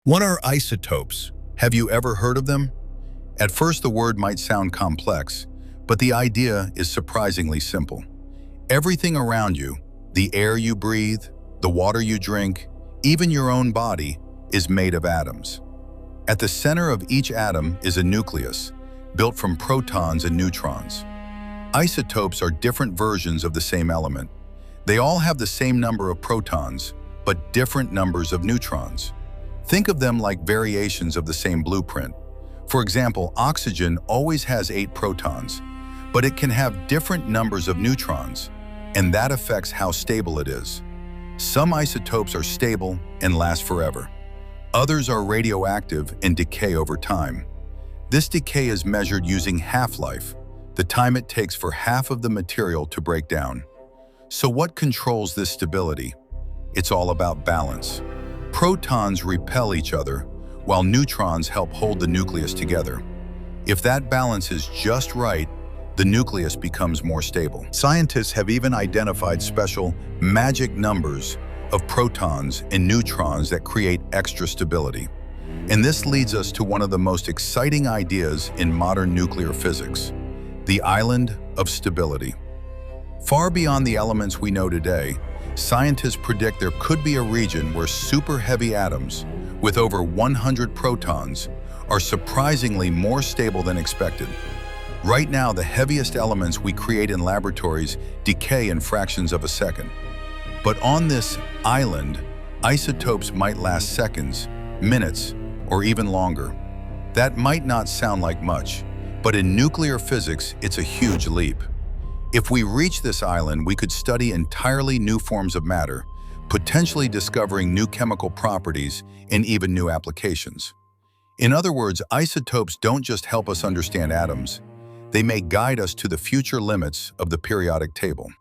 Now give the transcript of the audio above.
What are isotopes? Have you ever heard of them? At first, the word might sound complex, but the idea is surprisingly simple. Everything around you, the air you breathe, the water you drink, even your own body, is made of atoms. At the center of each atom is a nucleus, built from protons and neutrons. Isotopes are different versions of the same element. They all have the same number of protons, but different numbers of neutrons. Think of them like variations of the same blueprint. For example, oxygen always has 8 protons, but it can have different numbers of neutrons, and that affects how stable it is. Some isotopes are stable and last forever. Others are radioactive and decay over time. This decay is measured using half-life, the time it takes for half of the material to break down. So what controls this stability? It's all about balance. Protons repel each other, while neutrons help hold the nucleus together. If that balance is just right, the nucleus becomes more stable. Scientists have even identified special magic numbers of protons and neutrons that create extra stability. And this leads us to one of the most exciting ideas in modern nuclear physics, the island of stability. Far beyond the elements we know today, scientists predict there could be a region where superheavy atoms, with over 100 protons, are surprisingly more stable than expected. Right now, the heaviest elements we create in laboratories decay in fractions of a second. But on this island, isotopes might last seconds, minutes, or even longer. That might not sound like much, but in nuclear physics, it's a huge leap. If we reach this island, we could study entirely new forms of matter, potentially discovering new chemical properties and even new applications. In other words, isotopes don't just help us understand atoms, they may guide us to the future limits of the periodic table.